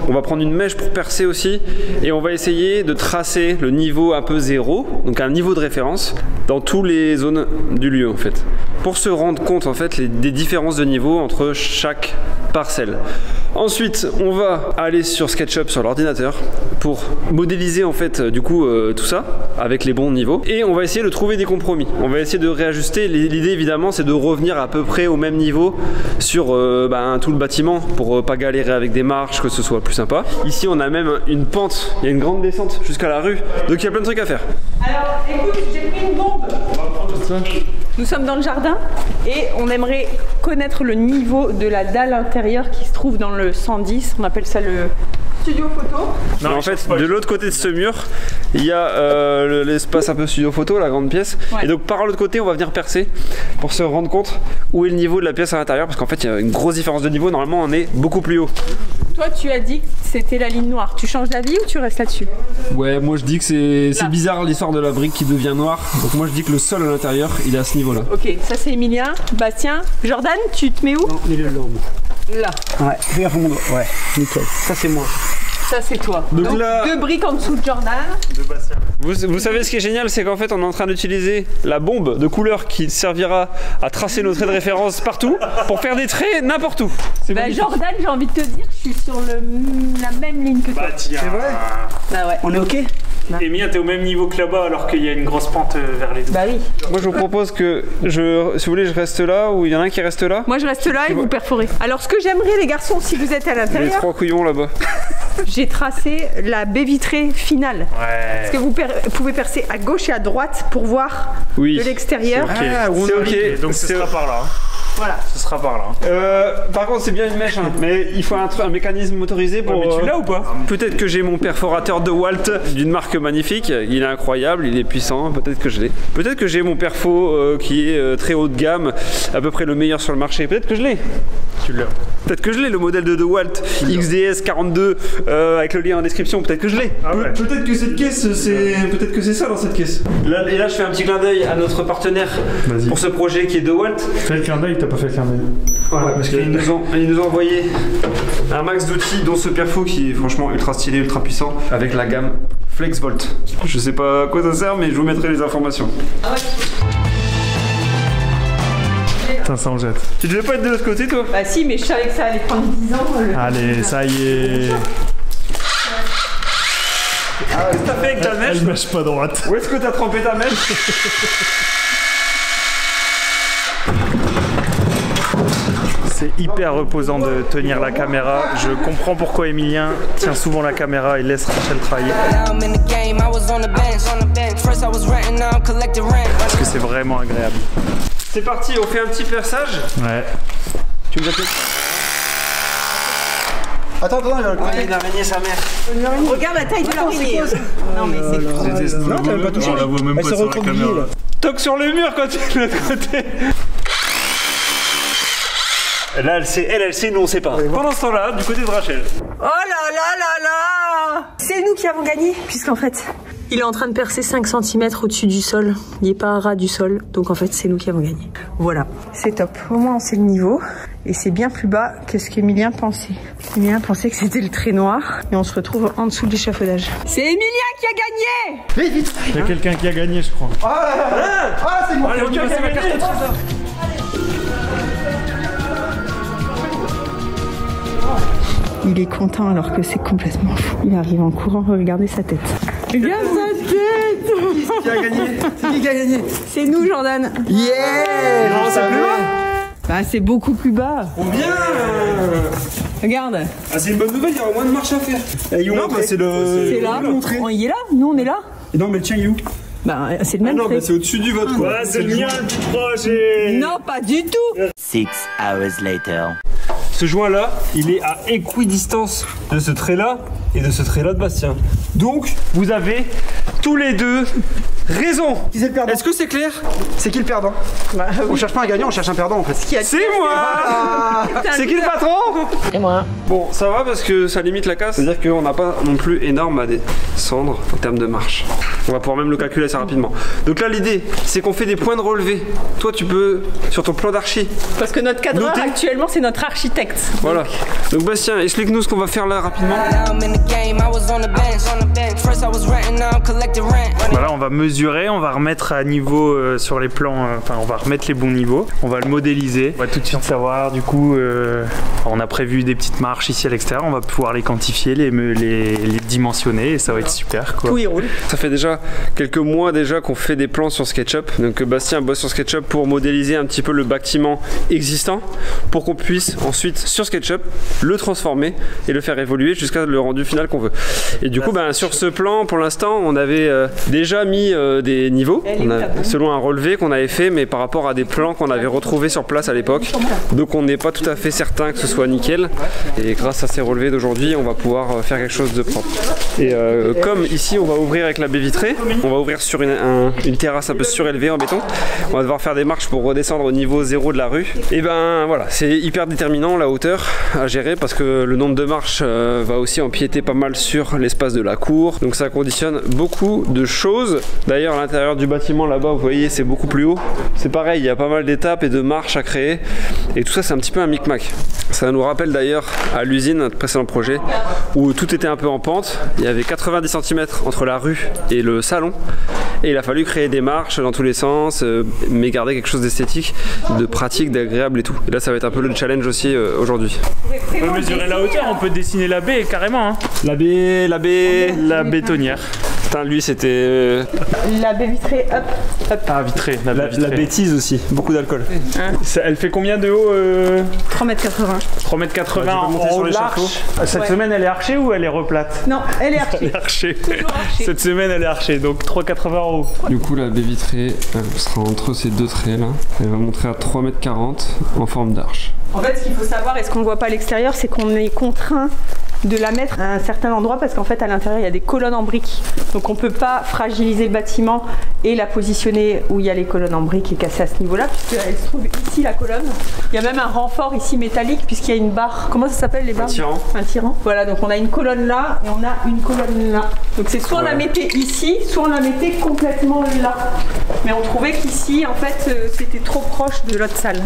on va prendre une mèche pour percer aussi et on va essayer de tracer le niveau un peu zéro, donc un niveau de référence dans toutes les zones du lieu en fait, pour se rendre compte en fait des différences de niveau entre chaque parcelle. Ensuite, on va aller sur SketchUp sur l'ordinateur pour modéliser en fait du coup tout ça avec les bons niveaux et on va essayer de trouver des compromis. On va essayer de réajuster. L'idée évidemment c'est de revenir à peu près au même niveau sur tout le bâtiment pour pas galérer avec des marches, que ce soit plus sympa. Ici on a même une pente, il y a une grande descente jusqu'à la rue, donc il y a plein de trucs à faire. Alors écoute, j'ai pris une bombe. Nous sommes dans le jardin et on aimerait connaître le niveau de la dalle intérieure qui se trouve dans le 110, on appelle ça le studio photo. Non, en fait, de l'autre côté de ce mur, il y a l'espace un peu studio photo, la grande pièce. Ouais. Et donc par l'autre côté, on va venir percer pour se rendre compte où est le niveau de la pièce à l'intérieur parce qu'en fait, il y a une grosse différence de niveau. Normalement, on est beaucoup plus haut. Toi, tu as dit que c'était la ligne noire. Tu changes d'avis ou tu restes là-dessus? Ouais, moi je dis que c'est bizarre l'histoire de la brique qui devient noire. Donc moi je dis que le sol à l'intérieur, il est à ce niveau-là. Ok, ça c'est Emilien, Bastien. Jordan, tu te mets où? Non, il est là. Là. Ouais, regarde mon doigt. Ouais, nickel. Ça c'est moi. Ça c'est toi. Donc là, 2 briques en dessous de Jordan. De Bastien. Vous savez ce qui est génial, c'est qu'en fait on est en train d'utiliser la bombe de couleur qui servira à tracer nos traits de référence partout pour faire des traits n'importe où. Bah Jordan, j'ai envie de te dire, je suis sur la même ligne que toi. Bah tiens. C'est vrai? Bah ouais. On est ok? Emilien, t'es au même niveau que là-bas alors qu'il y a une grosse pente vers les deux. Bah oui. Moi je vous propose que si vous voulez je reste là ou il y en a un qui reste là. Moi je reste là et vous perforez. Alors ce que j'aimerais les garçons, si vous êtes à Les l'intérieur, 3 couillons là-bas. j'ai tracé la baie vitrée finale. Ouais. Est-ce que vous pouvez percer à gauche et à droite pour voir Oui. de l'extérieur? Ok, c'est ok. Donc ce sera par là. Voilà. Ce sera par là. Par contre c'est bien une mèche, hein, mais il faut un mécanisme motorisé pour... Ouais, mais tu l'as ou pas? Peut-être que j'ai mon perforateur DeWalt d'une marque magnifique, il est incroyable, il est puissant, peut-être que je l'ai. Peut-être que j'ai mon perfo qui est très haut de gamme, à peu près le meilleur sur le marché, peut-être que je l'ai. Tu l'as. Peut-être que je l'ai, le modèle de DeWalt XDS 42 avec le lien en description, peut-être que je l'ai. Ah ouais. Peut-être que cette caisse, peut-être que c'est ça dans cette caisse. Là, et là je fais un petit clin d'œil à notre partenaire pour ce projet qui est DeWalt. Fais le clin d'œil, t'as pas fait le clin d'œil. Voilà, parce qu'ils nous ont envoyé un max d'outils, dont ce perfo qui est franchement ultra stylé, ultra puissant, avec la gamme FlexVolt. Je sais pas à quoi ça sert, mais je vous mettrai les informations. Ah ouais. Putain, ça en jette. Tu devais pas être de l'autre côté, toi? Bah si, mais je savais que ça allait prendre 10 ans. Allez, ça y est. Qu'est-ce que t'as fait avec ta mèche? Elle mèche pas droite. Où est-ce que t'as trempé ta mèche? C'est hyper reposant de tenir la caméra. Je comprends pourquoi Emilien tient souvent la caméra et laisse Rachel travailler. Parce que c'est vraiment agréable. C'est parti, on fait un petit perçage. Ouais. Tu me appelles? Attends, il va le Ouais, une araignée, sa mère. Regarde la taille de l'araignée. Non mais c'est Non, t'as même pas touché. On la voit même Elle pas s'est sur la recroquevillée, caméra. là. Toque sur le mur quand tu es de l'autre côté. Là, elle sait, nous on sait pas. Pendant ce temps-là, du côté de Rachel. Oh là là là là! C'est nous qui avons gagné, puisqu'en fait, il est en train de percer 5 cm au-dessus du sol. Il n'est pas à ras du sol, donc en fait, c'est nous qui avons gagné. Voilà, c'est top. Au moins, on sait le niveau, et c'est bien plus bas que ce qu'Emilien pensait. Emilien pensait que c'était le trait noir, et on se retrouve en dessous de l'échafaudage. C'est Emilien qui a gagné! Vite, vite. Il y a quelqu'un qui a gagné, je crois. Ah, c'est moi. Allez, on y va, c'est ma carte de trésor. Il est content alors que c'est complètement fou. Il arrive en courant, regardez sa tête. Regarde sa tête! Qui a gagné? C'est qui a gagné? C'est nous, Jordan. Yeah! Non, c'est plus bas. Bah, c'est beaucoup plus bas. Combien? Regarde. Ah, c'est une bonne nouvelle, il y aura moins de marche à faire. Non, bah c'est le. C'est là. Il est là. Nous, on est là. Et non, mais le tien, il est où? Bah, c'est le même Non, trait. bah c'est au-dessus du vote quoi. Ah, c'est le mien le plus proche et... Non, pas du tout. 6 hours later. Ce joint-là, il est à équidistance de ce trait-là et de ce trait-là de Bastien. Donc, vous avez tous les deux raison. Qui c'est le perdant? Est-ce que c'est clair? C'est qui le perdant? On cherche pas un gagnant, on cherche un perdant en fait. C'est moi. C'est qui le patron? Et moi. Bon, ça va parce que ça limite la casse. C'est-à-dire qu'on n'a pas non plus énorme à descendre en termes de marche. On va pouvoir même le calculer assez rapidement. Donc là, l'idée, c'est qu'on fait des points de relevé. Toi, tu peux, sur ton plan d'archi. Parce que notre cadreur Notez. actuellement, c'est notre architecte. Voilà. Donc Bastien, explique-nous ce qu'on va faire là rapidement. Voilà, on va mesurer, on va remettre à niveau sur les plans, enfin on va remettre les bons niveaux, on va le modéliser, on va tout de suite savoir du coup, on a prévu des petites marches ici à l'extérieur, on va pouvoir les quantifier, les dimensionner et ça va être super quoi. Tout y roule. Ça fait déjà quelques mois déjà qu'on fait des plans sur SketchUp. Donc Bastien bosse sur SketchUp pour modéliser un petit peu le bâtiment existant pour qu'on puisse ensuite sur SketchUp le transformer et le faire évoluer jusqu'à le rendu final qu'on veut. Et du coup sur ce plan pour l'instant on avait déjà mis des niveaux selon un relevé qu'on avait fait mais par rapport à des plans qu'on avait retrouvés sur place à l'époque. Donc on n'est pas tout à fait certain que ce soit nickel et grâce à ces relevés d'aujourd'hui on va pouvoir faire quelque chose de propre. Et comme ici on va ouvrir avec la baie vitrée, on va ouvrir sur une terrasse un peu surélevée en béton, on va devoir faire des marches pour redescendre au niveau 0 de la rue. Et ben voilà, c'est hyper déterminant la hauteur à gérer parce que le nombre de marches va aussi empiéter pas mal sur l'espace de la cour, donc ça conditionne beaucoup de choses. D'ailleurs à l'intérieur du bâtiment là-bas vous voyez c'est beaucoup plus haut, c'est pareil, il y a pas mal d'étapes et de marches à créer et tout ça c'est un petit peu un micmac. Ça nous rappelle d'ailleurs à l'usine, notre précédent projet, où tout était un peu en pente, il y avait 90 cm entre la rue et le salon et il a fallu créer des marches dans tous les sens mais garder quelque chose d'esthétique, de pratique, d'agréable et tout. Et là ça va être un peu le challenge aussi aujourd'hui. On peut mesurer la hauteur, on peut dessiner la baie carrément hein. La bétonnière. Putain, lui c'était... La baie vitrée, hop. Ah vitrée, la baie vitrée. La bêtise aussi, beaucoup d'alcool. Elle fait combien de haut 3,80 m. 3,80 m Bah, en haut de l'arche. Cette semaine elle est archée ou elle est replate? Non, elle est archée. Elle est archée. Cette semaine elle est archée, donc 3,80 m en haut. Du coup la baie vitrée sera entre ces deux traits là. Elle va montrer à 3,40 m en forme d'arche. En fait, ce qu'il faut savoir et ce qu'on ne voit pas à l'extérieur, c'est qu'on est contraint de la mettre à un certain endroit parce qu'en fait à l'intérieur il y a des colonnes en briques, donc on peut pas fragiliser le bâtiment et la positionner où il y a les colonnes en briques et casser à ce niveau là puisqu'elle se trouve ici la colonne. Il y a même un renfort ici métallique puisqu'il y a une barre, comment ça s'appelle les barres? Un tirant. Voilà, donc on a une colonne là et on a une colonne là, donc c'est soit on la mettait ici soit on la mettait complètement là, mais on trouvait qu'ici en fait c'était trop proche de l'autre salle.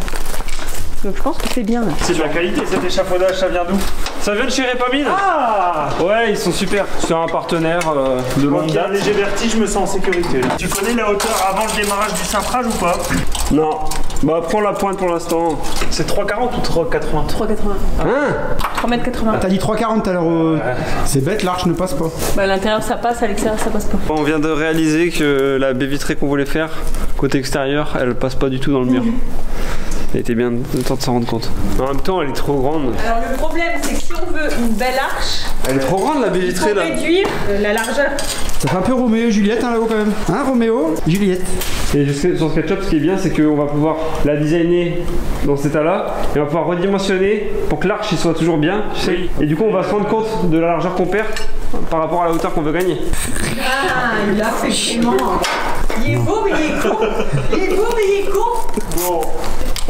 Donc je pense que c'est bien. C'est de la qualité cet échafaudage, ça vient d'où? Ça vient de chez Repamine. Ah ouais, ils sont super. C'est un partenaire de longue date. Léger vertige, je me sens en sécurité. Là. Tu connais la hauteur avant le démarrage du cintrage ou pas? Non. Bah prends la pointe pour l'instant. C'est 3,40 ou 3,80? 3,80. Hein? 3,80 m. T'as dit 3,40 tout à l'heure. C'est bête, l'arche ne passe pas. Bah, à l'intérieur ça passe, à l'extérieur ça passe pas. On vient de réaliser que la baie vitrée qu'on voulait faire, côté extérieur, elle passe pas du tout dans le mur. Il était bien le temps de s'en rendre compte. En même temps, elle est trop grande. Alors le problème, c'est que si on veut une belle arche, elle est trop grande la baie vitrée là. Il faut réduire la largeur. Ça fait un peu Roméo et Juliette hein, là-haut quand même. Hein, Roméo, Juliette. Et sur SketchUp, ce qui est bien, c'est qu'on va pouvoir la designer dans cet état-là et on va pouvoir redimensionner pour que l'arche soit toujours bien. Oui. Et du coup, on va se rendre compte de la largeur qu'on perd par rapport à la hauteur qu'on veut gagner. Ah, il a fait comment? Il est beau, mais il est con. Il est beau, mais il est con. Bon.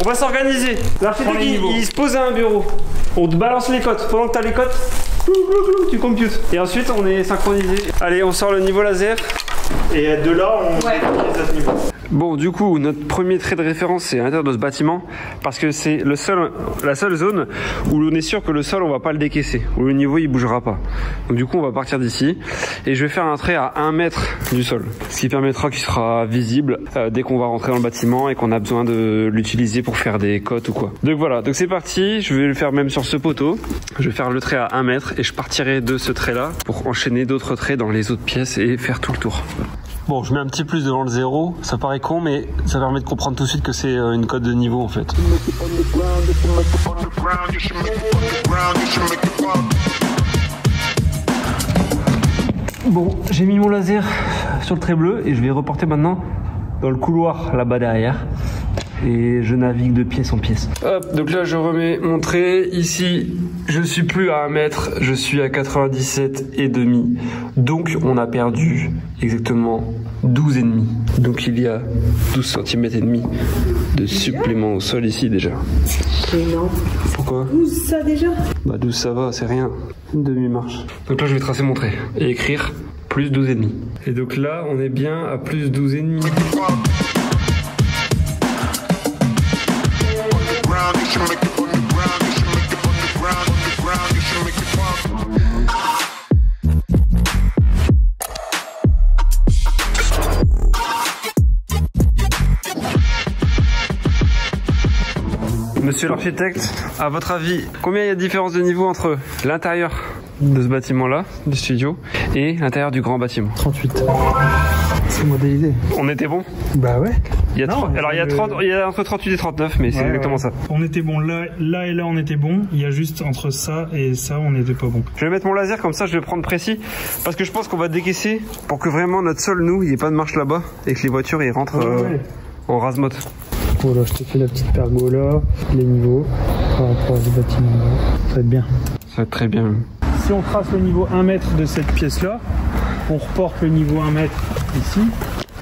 On va s'organiser. L'architecte, il se pose à un bureau. On te balance les cotes. Pendant que tu as les cotes, tu computes. Et ensuite, on est synchronisé. Allez, on sort le niveau laser. Et de là, on les à ce niveau. Bon, du coup, notre premier trait de référence, c'est à l'intérieur de ce bâtiment, parce que c'est la seule zone où on est sûr que le sol, on va pas le décaisser, où le niveau, il bougera pas. Donc du coup, on va partir d'ici, et je vais faire un trait à 1 mètre du sol, ce qui permettra qu'il sera visible dès qu'on va rentrer dans le bâtiment et qu'on a besoin de l'utiliser pour faire des cotes ou quoi. Donc voilà, donc c'est parti, je vais le faire même sur ce poteau, je vais faire le trait à 1 mètre, et je partirai de ce trait-là pour enchaîner d'autres traits dans les autres pièces et faire tout le tour. Bon, je mets un petit plus devant le 0, ça paraît con, mais ça permet de comprendre tout de suite que c'est une cote de niveau en fait. Bon, j'ai mis mon laser sur le trait bleu et je vais reporter maintenant dans le couloir là-bas derrière. Et je navigue de pièce en pièce. Hop, donc là je remets mon trait. Ici, je suis plus à 1 mètre, je suis à 97,5. Donc on a perdu exactement 12,5. Donc il y a 12 cm et demi de supplément au sol ici déjà. C'est énorme. Pourquoi? 12 ça déjà? Bah 12 ça va, c'est rien. Une demi-marche. Donc là je vais tracer mon trait et écrire plus 12,5. Et donc là on est bien à plus 12,5. Monsieur l'architecte, à votre avis, combien il y a de différence de niveau entre l'intérieur de ce bâtiment-là, du studio, et l'intérieur du grand bâtiment? 38. C'est modélisé. On était bon? Bah ouais. Il y a il y a entre 38 et 39, mais c'est exactement ça. On était bon, là et là on était bon, il y a juste entre ça et ça on n'était pas bon. Je vais mettre mon laser comme ça, je vais prendre précis, parce que je pense qu'on va décaisser pour que vraiment notre sol, nous, il n'y ait pas de marche là-bas, et que les voitures ils rentrent en rase-motte. Voilà, je te fais la petite pergola, les niveaux par rapport à ce bâtiment là. Ça va être bien. Ça va être très bien. Si on trace le niveau 1 mètre de cette pièce là, on reporte le niveau 1 mètre ici.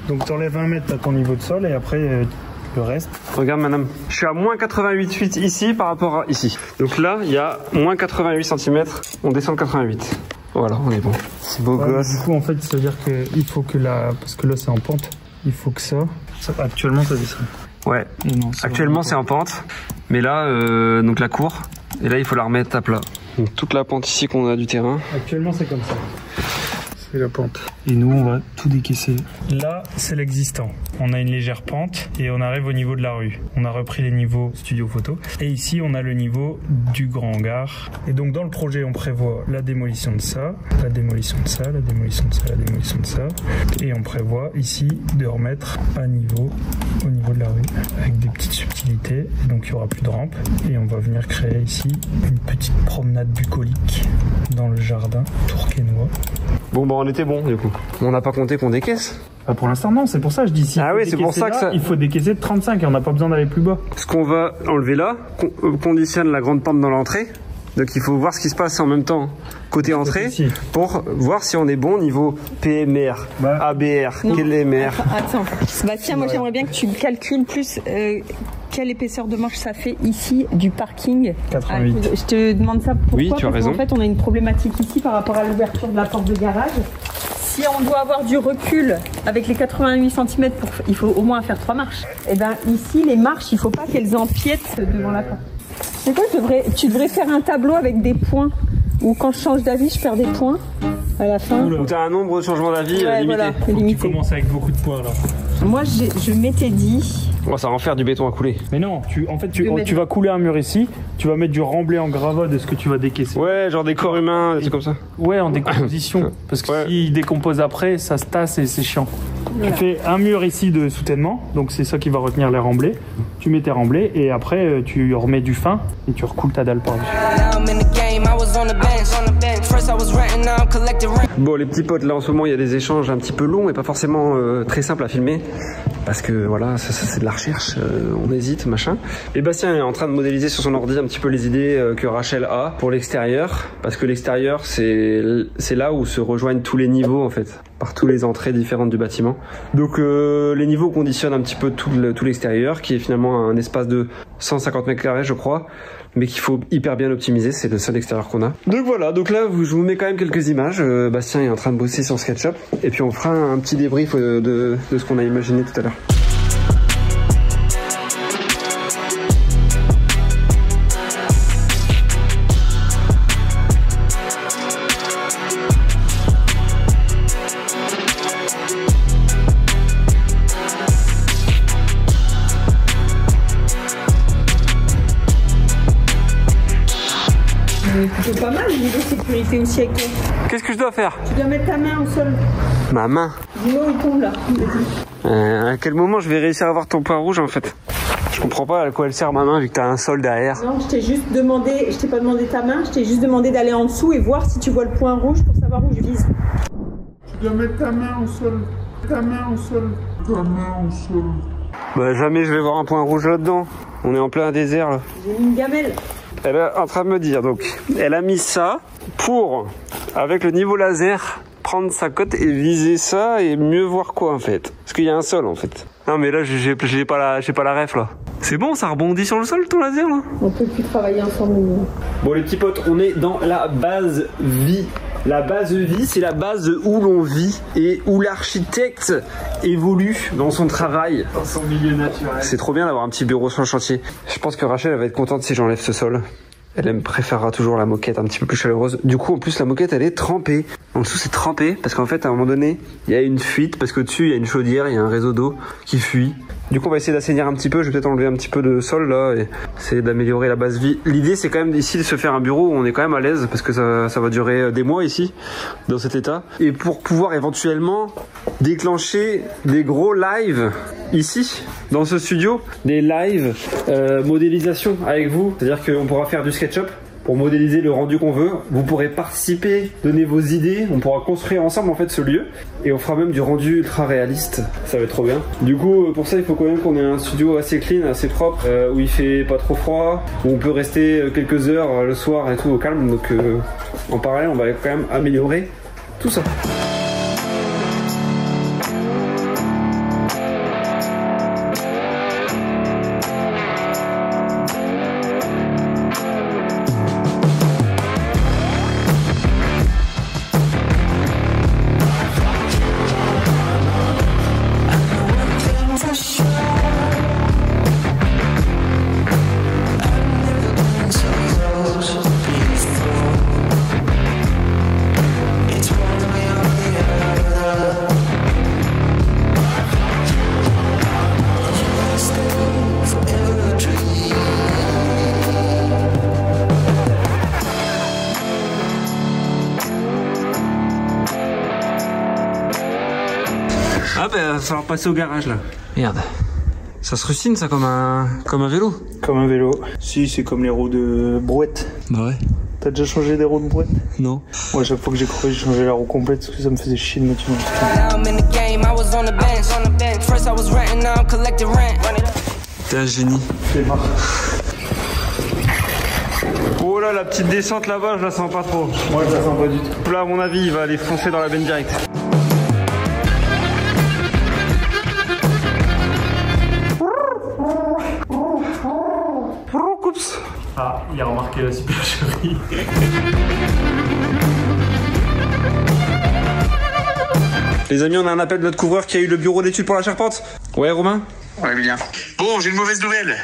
Donc tu enlèves 1 mètre à ton niveau de sol et après le reste. Regarde madame, je suis à moins 88,8 ici par rapport à ici. Donc là, il y a moins 88 cm, on descend de 88. Voilà, on est bon. C'est beau gosse. Du coup en fait, ça veut dire qu'il faut que parce que là c'est en pente, il faut que ça actuellement ça descend. Ouais, non, actuellement c'est en pente, mais là, donc la cour, et là il faut la remettre à plat. Donc toute la pente ici qu'on a du terrain. Actuellement c'est comme ça. C'est la pente. Et nous on va tout décaisser. Là c'est l'existant. On a une légère pente et on arrive au niveau de la rue. On a repris les niveaux studio photo. Et ici on a le niveau du grand hangar. Et donc dans le projet on prévoit la démolition de ça, la démolition de ça, la démolition de ça, la démolition de ça. Et on prévoit ici de remettre à niveau au niveau de la rue avec des petites subtilités. Donc il n'y aura plus de rampe. Et on va venir créer ici une petite promenade bucolique dans le jardin tourquenois. Bon bah on était bon du coup. On n'a pas compté qu'on décaisse. Pour l'instant non, c'est pour ça que je dis si. Ah oui, c'est pour ça que ça... Il faut décaisser de 35 et on n'a pas besoin d'aller plus bas. Ce qu'on va enlever là conditionne la grande pente dans l'entrée. Donc il faut voir ce qui se passe en même temps côté entrée pour voir si on est bon niveau PMR, ABR, KLMR. Attends, Bastien, moi j'aimerais bien que tu calcules plus quelle épaisseur de marche ça fait ici du parking. 88. Je te demande ça pourquoi? Oui, tu as raison. En fait, on a une problématique ici par rapport à l'ouverture de la porte de garage. si on doit avoir du recul avec les 88 cm, il faut au moins faire 3 marches. Et bien ici, les marches, il ne faut pas qu'elles empiètent devant la porte. C'est quoi, tu devrais faire un tableau avec des points, où quand je change d'avis, je perds des points à la fin. Tu as un nombre de changements d'avis limité. Voilà, limité. Tu commences avec beaucoup de points là. Moi, je m'étais dit... Ça va en faire du béton à couler. Mais non, tu vas couler un mur ici, tu vas mettre du remblai en gravats de ce que tu vas décaisser. Ouais, genre des corps humains, des trucs comme ça. Ouais, en décomposition. Parce que s'il décompose après, ça se tasse et c'est chiant. Voilà. Tu fais un mur ici de soutènement, donc c'est ça qui va retenir les remblais. Tu mets tes remblais et après tu remets du fin et tu recoules ta dalle par-dessus. Bon les petits potes, là en ce moment il y a des échanges un petit peu longs et pas forcément très simples à filmer. Parce que voilà, ça c'est de la recherche, on hésite, machin. Et Bastien est en train de modéliser sur son ordi un petit peu les idées que Rachel a pour l'extérieur. Parce que l'extérieur, c'est là où se rejoignent tous les niveaux en fait, par toutes les entrées différentes du bâtiment. Donc les niveaux conditionnent un petit peu tout l'extérieur, qui est finalement un espace de 150 mètres carrés je crois, mais qu'il faut hyper bien optimiser, c'est le seul extérieur qu'on a. Donc voilà, donc là je vous mets quand même quelques images. Bastien est en train de bosser sur SketchUp, et puis on fera un petit débrief de ce qu'on a imaginé tout à l'heure. C'est pas mal niveau sécurité aussi avec toi. Qu'est-ce que je dois faire? Tu dois mettre ta main au sol. Ma main? Dis-moi où il tombe là. À quel moment je vais réussir à avoir ton point rouge en fait? Je comprends pas à quoi elle sert ma main vu que t'as un sol derrière. Non, je t'ai juste demandé, je t'ai pas demandé ta main, je t'ai juste demandé d'aller en dessous et voir si tu vois le point rouge pour savoir où je vise. Tu dois mettre ta main au sol. Ta main au sol. Ta main au sol. Bah jamais je vais voir un point rouge là-dedans. On est en plein désert là. J'ai mis une gamelle. Elle est en train de me dire, donc, elle a mis ça pour, avec le niveau laser, prendre sa cote et viser ça et mieux voir quoi en fait. Parce qu'il y a un sol en fait. Non mais là, j'ai pas la ref là. C'est bon, ça rebondit sur le sol ton laser là? On peut plus travailler ensemble. Bon les petits potes, on est dans la base vie. La base vie, c'est la base où l'on vit et où l'architecte évolue dans son travail. Dans son milieu naturel. C'est trop bien d'avoir un petit bureau sur le chantier. Je pense que Rachel elle va être contente si j'enlève ce sol. Elle préférera toujours la moquette un petit peu plus chaleureuse. Du coup, en plus, la moquette, elle est trempée. En dessous, c'est trempé parce qu'en fait, à un moment donné, il y a une fuite parce qu'au-dessus, il y a une chaudière, il y a un réseau d'eau qui fuit. Du coup, on va essayer d'assainir un petit peu. Je vais peut-être enlever un petit peu de sol là et essayer d'améliorer la base vie. L'idée, c'est quand même ici de se faire un bureau où on est quand même à l'aise parce que ça va durer des mois ici, dans cet état. Et pour pouvoir éventuellement déclencher des gros lives ici, dans ce studio, des lives modélisation avec vous. C'est-à-dire qu'on pourra faire du SketchUp pour modéliser le rendu qu'on veut. Vous pourrez participer, donner vos idées, on pourra construire ensemble en fait ce lieu et on fera même du rendu ultra réaliste. Ça va être trop bien. Du coup, pour ça, il faut quand même qu'on ait un studio assez clean, assez propre, où il fait pas trop froid, où on peut rester quelques heures le soir et tout au calme. Donc en parallèle, on va quand même améliorer tout ça. Ah bah va falloir passer au garage là. Merde. Ça se rustine ça comme un vélo. Comme un vélo. Si, c'est comme les roues de brouette. Bah ouais. T'as déjà changé des roues de brouette? Non. Moi, chaque fois que j'ai couru, j'ai changé la roue complète parce que ça me faisait chier de me tuer. T'es un génie. C'est mort. Oh là, la petite descente là-bas, je la sens pas trop. Moi, je la sens pas du tout. Là, à mon avis, il va aller foncer dans la benne directe. Ah, il a remarqué la supercherie. Les amis, on a un appel de notre couvreur qui a eu le bureau d'études pour la charpente. Ouais, Romain? Ouais, bien. Bon, j'ai une mauvaise nouvelle.